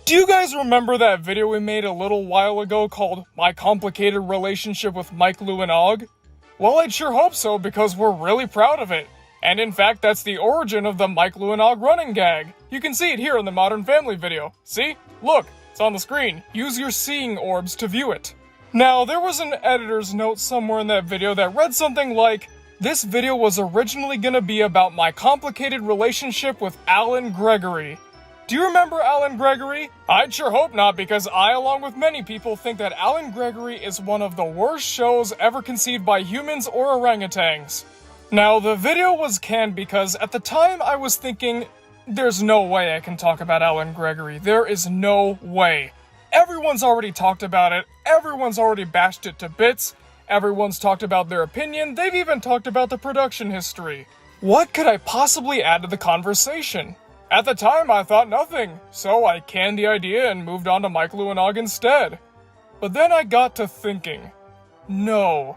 Do you guys remember that video we made a little while ago called My Complicated Relationship with Mike, Lou, and Og? Well, I'd sure hope so because we're really proud of it. And in fact, that's the origin of the Mike, Lou, and Og running gag. You can see it here in the Modern Family video. See? Look, it's on the screen. Use your seeing orbs to view it. Now, there was an editor's note somewhere in that video that read something like, "This video was originally gonna be about my complicated relationship with Alan Gregory." Do you remember Alan Gregory? I'd sure hope not, because I, along with many people, think that Alan Gregory is one of the worst shows ever conceived by humans or orangutans. Now, the video was canned because at the time I was thinking, there's no way I can talk about Alan Gregory. There is no way. Everyone's already talked about it. Everyone's already bashed it to bits. Everyone's talked about their opinion. They've even talked about the production history. What could I possibly add to the conversation? At the time, I thought nothing, so I canned the idea and moved on to Mike, Lou, and Og instead. But then I got to thinking, no,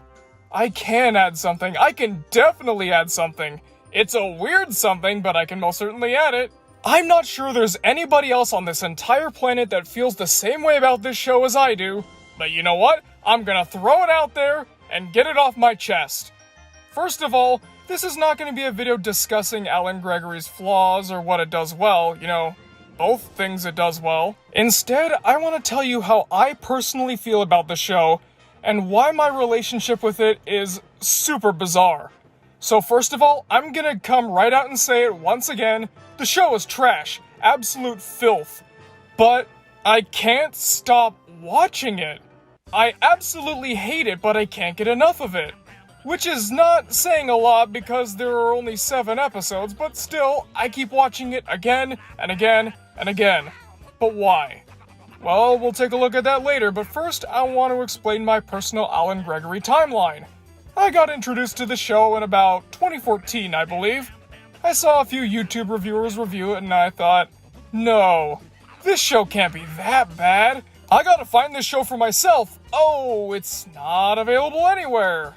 I can add something. I can definitely add something. It's a weird something, but I can most certainly add it. I'm not sure there's anybody else on this entire planet that feels the same way about this show as I do, but you know what? I'm gonna throw it out there and get it off my chest. First of all, this is not going to be a video discussing Alan Gregory's flaws or what it does well, both things it does well. Instead, I want to tell you how I personally feel about the show and why my relationship with it is super bizarre. So first of all, I'm going to come right out and say it once again, the show is trash, absolute filth. But I can't stop watching it. I absolutely hate it, but I can't get enough of it. Which is not saying a lot because there are only 7 episodes, but still, I keep watching it again and again and again. But why? Well, we'll take a look at that later, but first I want to explain my personal Alan Gregory timeline. I got introduced to the show in about 2014, I believe. I saw a few YouTube reviewers review it and I thought, no, this show can't be that bad. I gotta find this show for myself. Oh, it's not available anywhere.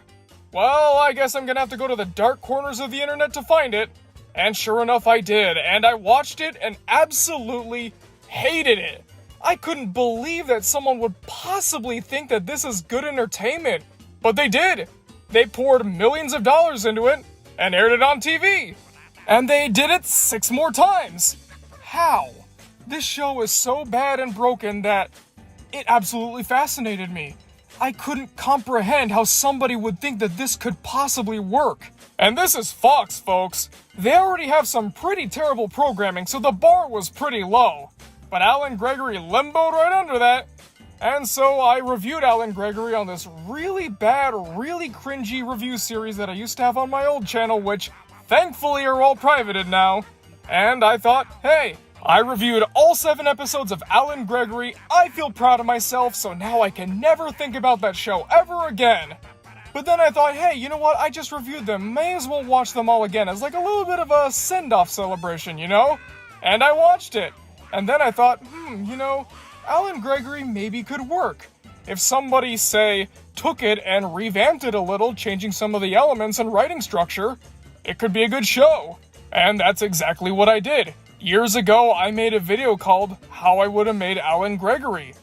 Well, I guess I'm gonna have to go to the dark corners of the internet to find it. And sure enough, I did. And I watched it and absolutely hated it. I couldn't believe that someone would possibly think that this is good entertainment. But they did. They poured millions of dollars into it and aired it on TV. And they did it 6 more times. How? This show is so bad and broken that it absolutely fascinated me. I couldn't comprehend how somebody would think that this could possibly work. And this is Fox, folks. They already have some pretty terrible programming, so the bar was pretty low. But Alan Gregory limboed right under that. And so I reviewed Alan Gregory on this really bad, really cringy review series that I used to have on my old channel, which thankfully are all privated now. And I thought, hey, I reviewed all 7 episodes of Alan Gregory. I feel proud of myself, so now I can never think about that show ever again. But then I thought, hey, you know what? I just reviewed them. May as well watch them all again as like a little bit of a send-off celebration, And I watched it. And then I thought, Alan Gregory maybe could work. If somebody, say, took it and revamped it a little, changing some of the elements and writing structure, it could be a good show. And that's exactly what I did. Years ago, I made a video called How I Would Have Made Alan Gregory.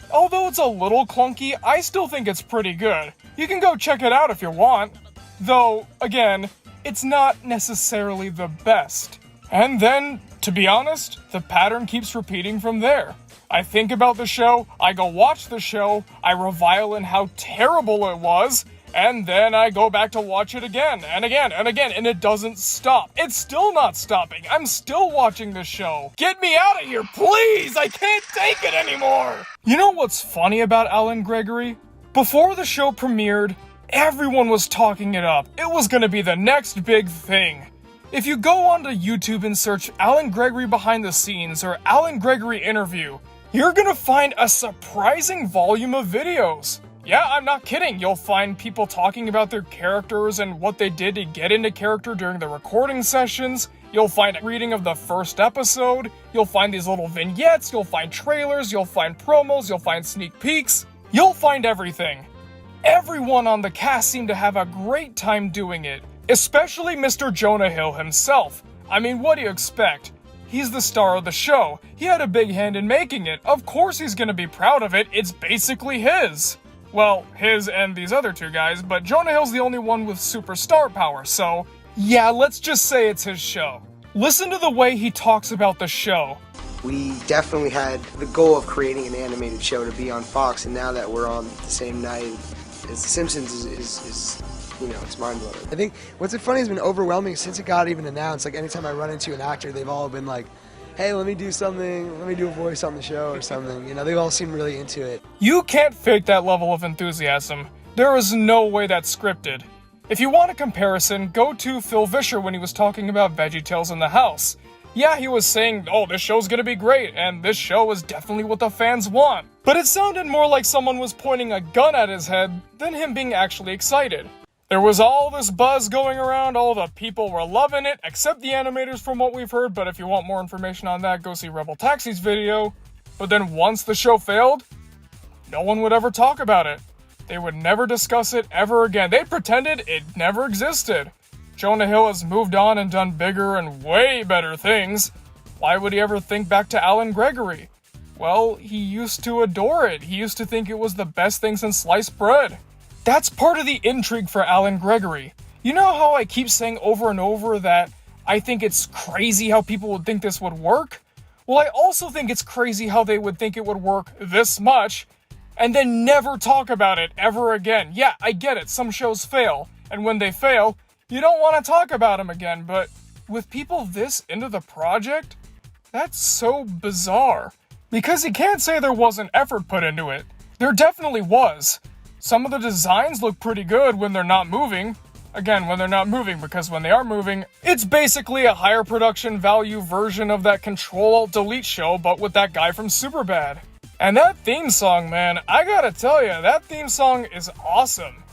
Although it's a little clunky, I still think it's pretty good. You can go check it out if you want. Though, again, it's not necessarily the best. And then, to be honest, the pattern keeps repeating from there. I think about the show, I go watch the show, I revile in how terrible it was, and then I go back to watch it again, and again, and again, and it doesn't stop. It's still not stopping. I'm still watching this show. Get me out of here, please! I can't take it anymore! You know what's funny about Alan Gregory? Before the show premiered, everyone was talking it up. It was gonna be the next big thing. If you go onto YouTube and search Alan Gregory behind the scenes or Alan Gregory interview, you're gonna find a surprising volume of videos. Yeah, I'm not kidding. You'll find people talking about their characters and what they did to get into character during the recording sessions. You'll find a reading of the first episode. You'll find these little vignettes. You'll find trailers. You'll find promos. You'll find sneak peeks. You'll find everything. Everyone on the cast seemed to have a great time doing it, especially Mr. Jonah Hill himself. I mean, what do you expect? He's the star of the show. He had a big hand in making it. Of course he's gonna be proud of it. It's basically his. Well, his and these other two guys, but Jonah Hill's the only one with superstar power, so yeah, let's just say it's his show. Listen to the way he talks about the show. We definitely had the goal of creating an animated show to be on Fox, and now that we're on the same night as The Simpsons is it's mind-blowing. I think what's funny has been overwhelming since it got even announced. Like, anytime I run into an actor, they've all been like, hey, let me do something, let me do a voice on the show or something. They've all seemed really into it. You can't fake that level of enthusiasm. There is no way that's scripted. If you want a comparison, go to Phil Vischer when he was talking about VeggieTales in the House. Yeah, he was saying, oh, this show's gonna be great, and this show is definitely what the fans want. But it sounded more like someone was pointing a gun at his head than him being actually excited. There was all this buzz going around, all the people were loving it, except the animators from what we've heard, but if you want more information on that, go see Rebel Taxi's video. But then once the show failed, no one would ever talk about it. They would never discuss it ever again. They pretended it never existed. Jonah Hill has moved on and done bigger and way better things. Why would he ever think back to Alan Gregory? Well, he used to adore it. He used to think it was the best thing since sliced bread. That's part of the intrigue for Alan Gregory. You know how I keep saying over and over that I think it's crazy how people would think this would work? Well, I also think it's crazy how they would think it would work this much and then never talk about it ever again. Yeah, I get it. Some shows fail. And when they fail, you don't want to talk about them again. But with people this into the project, that's so bizarre. Because you can't say there wasn't effort put into it. There definitely was. Some of the designs look pretty good when they're not moving. Again, when they're not moving, because when they are moving, it's basically a higher production value version of that Control-Alt-Delete show, but with that guy from Superbad. And that theme song, man, I gotta tell you, that theme song is awesome.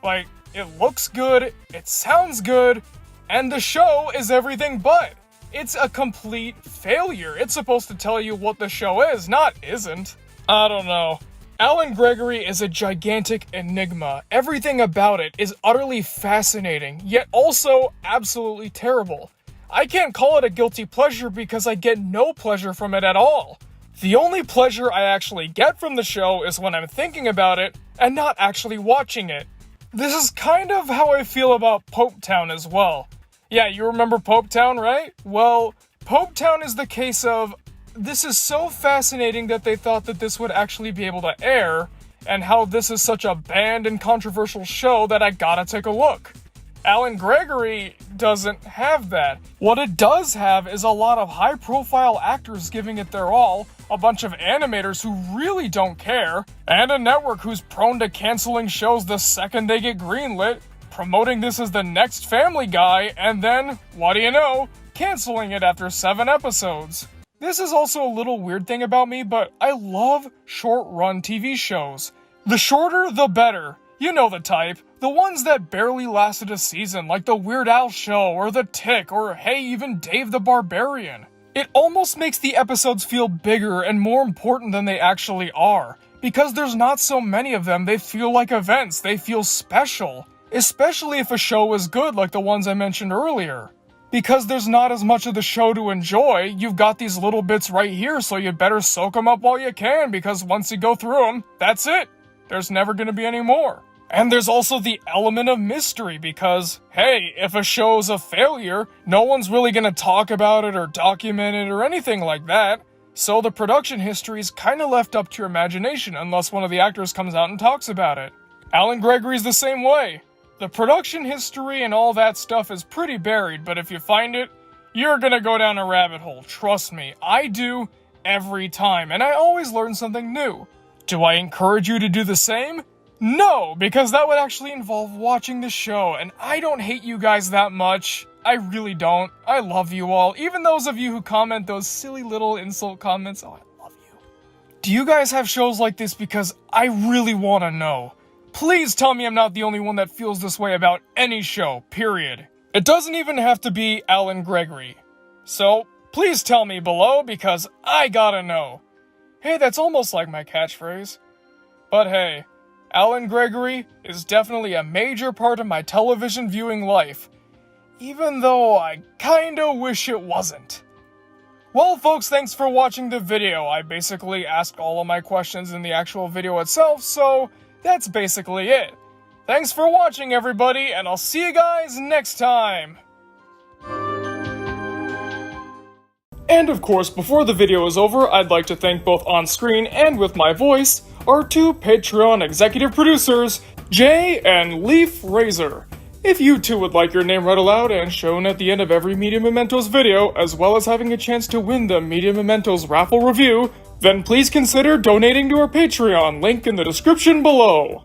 Like, it looks good, it sounds good, and the show is everything but. It's a complete failure. It's supposed to tell you what the show is, not isn't. I don't know. Alan Gregory is a gigantic enigma. Everything about it is utterly fascinating, yet also absolutely terrible. I can't call it a guilty pleasure because I get no pleasure from it at all. The only pleasure I actually get from the show is when I'm thinking about it and not actually watching it. This is kind of how I feel about Popetown as well. Yeah, you remember Popetown, right? Well, Popetown is the case of, this is so fascinating that they thought that this would actually be able to air, and how this is such a banned and controversial show that I gotta take a look. Alan Gregory doesn't have that. What it does have is a lot of high-profile actors giving it their all, a bunch of animators who really don't care, and a network who's prone to canceling shows the second they get greenlit, promoting this as the next Family Guy, and then, what do you know, canceling it after 7 episodes. This is also a little weird thing about me, but I love short-run TV shows. The shorter, the better. You know the type. The ones that barely lasted a season, like The Weird Al Show, or The Tick, or hey, even Dave the Barbarian. It almost makes the episodes feel bigger and more important than they actually are. Because there's not so many of them, they feel like events, they feel special. Especially if a show is good like the ones I mentioned earlier. Because there's not as much of the show to enjoy, you've got these little bits right here, so you better soak them up while you can, because once you go through them, that's it. There's never gonna be any more. And there's also the element of mystery, because, hey, if a show's a failure, no one's really gonna talk about it or document it or anything like that. So the production history's kinda left up to your imagination, unless one of the actors comes out and talks about it. Alan Gregory's the same way. The production history and all that stuff is pretty buried, but if you find it, you're gonna go down a rabbit hole, trust me. I do every time, and I always learn something new. Do I encourage you to do the same? No, because that would actually involve watching the show, and I don't hate you guys that much. I really don't. I love you all, even those of you who comment those silly little insult comments. Oh, I love you. Do you guys have shows like this? Because I really want to know. Please tell me I'm not the only one that feels this way about any show, period. It doesn't even have to be Alan Gregory. So, please tell me below, because I gotta know. Hey, that's almost like my catchphrase. But hey, Alan Gregory is definitely a major part of my television viewing life, even though I kinda wish it wasn't. Well, folks, thanks for watching the video. I basically asked all of my questions in the actual video itself, so that's basically it. Thanks for watching, everybody, and I'll see you guys next time! And of course, before the video is over, I'd like to thank both on screen and with my voice, our two Patreon executive producers, Jay and Leaf Razor. If you too would like your name read aloud and shown at the end of every Media Mementos video, as well as having a chance to win the Media Mementos raffle review, then please consider donating to our Patreon, link in the description below.